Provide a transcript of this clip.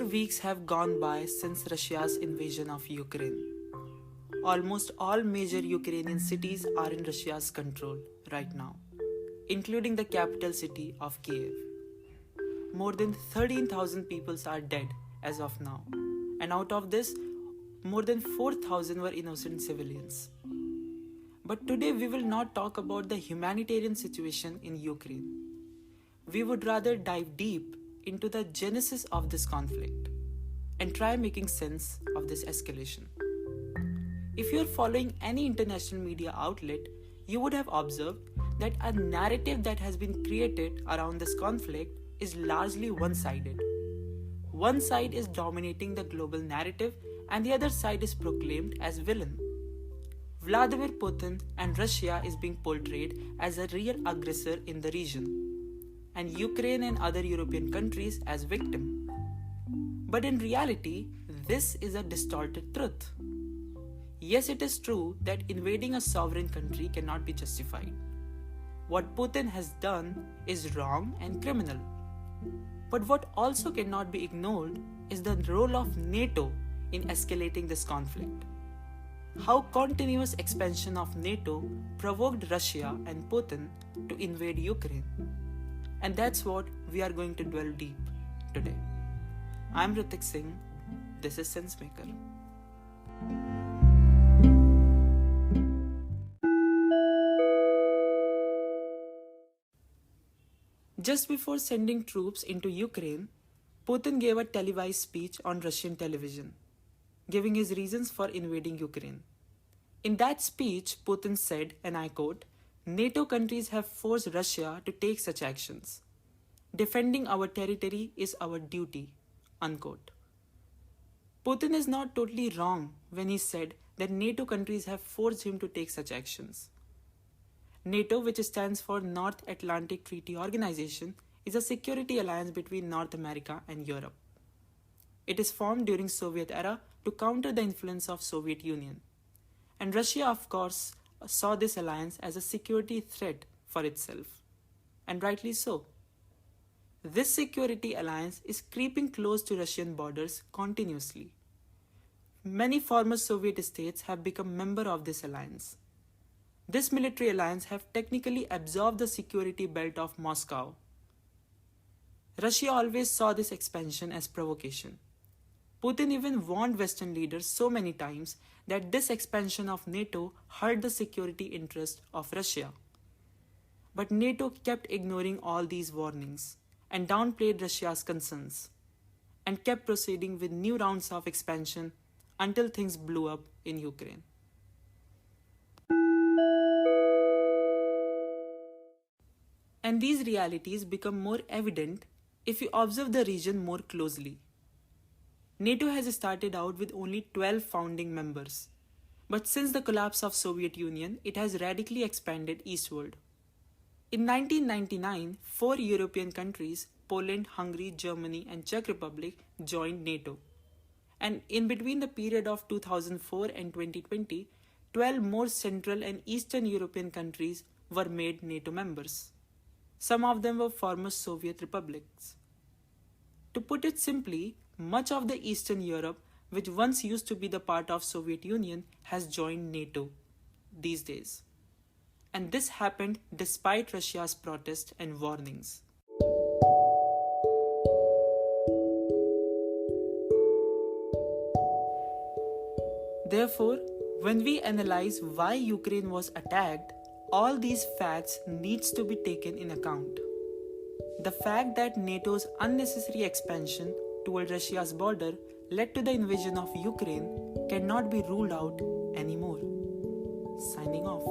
weeks have gone by since Russia's invasion of Ukraine. Almost all major Ukrainian cities are in Russia's control right now, including the capital city of Kiev. More than 13,000 people are dead as of now, and out of this, more than 4,000 were innocent civilians. But today we will not talk about the humanitarian situation in Ukraine. We would rather dive deep into the genesis of this conflict and try making sense of this escalation. If you are following any international media outlet, you would have observed that a narrative that has been created around this conflict is largely one-sided. One side is dominating the global narrative and the other side is proclaimed as villain. Vladimir Putin and Russia is being portrayed as a real aggressor in the region, and Ukraine and other European countries as victim. But in reality, this is a distorted truth. Yes, it is true that invading a sovereign country cannot be justified. What Putin has done is wrong and criminal. But what also cannot be ignored is the role of NATO in escalating this conflict. How continuous expansion of NATO provoked Russia and Putin to invade Ukraine. And that's what we are going to dwell deep today. I'm Ritik Singh. This is SenseMaker. Just before sending troops into Ukraine, Putin gave a televised speech on Russian television, giving his reasons for invading Ukraine. In that speech, Putin said, and I quote, "NATO countries have forced Russia to take such actions. Defending our territory is our duty," unquote. Putin is not totally wrong when he said that NATO countries have forced him to take such actions. NATO, which stands for North Atlantic Treaty Organization, is a security alliance between North America and Europe. It is formed during Soviet era to counter the influence of Soviet Union. And Russia, of course, saw this alliance as a security threat for itself. And rightly so. This security alliance is creeping close to Russian borders continuously. Many former Soviet states have become members of this alliance. This military alliance have technically absorbed the security belt of Moscow. Russia always saw this expansion as provocation. Putin even warned Western leaders so many times that this expansion of NATO hurt the security interest of Russia. But NATO kept ignoring all these warnings and downplayed Russia's concerns and kept proceeding with new rounds of expansion until things blew up in Ukraine. And these realities become more evident if you observe the region more closely. NATO has started out with only 12 founding members, but since the collapse of Soviet Union, it has radically expanded eastward. In 1999, 4 European countries, Poland, Hungary, Germany, and Czech Republic, joined NATO. And in between the period of 2004 and 2020, 12 more Central and Eastern European countries were made NATO members. Some of them were former Soviet republics. To put it simply, much of the Eastern Europe, which once used to be the part of Soviet Union, has joined NATO these days. And this happened despite Russia's protest and warnings. Therefore, when we analyze why Ukraine was attacked, all these facts needs to be taken in account. The fact that NATO's unnecessary expansion toward Russia's border led to the invasion of Ukraine cannot be ruled out anymore. Signing off.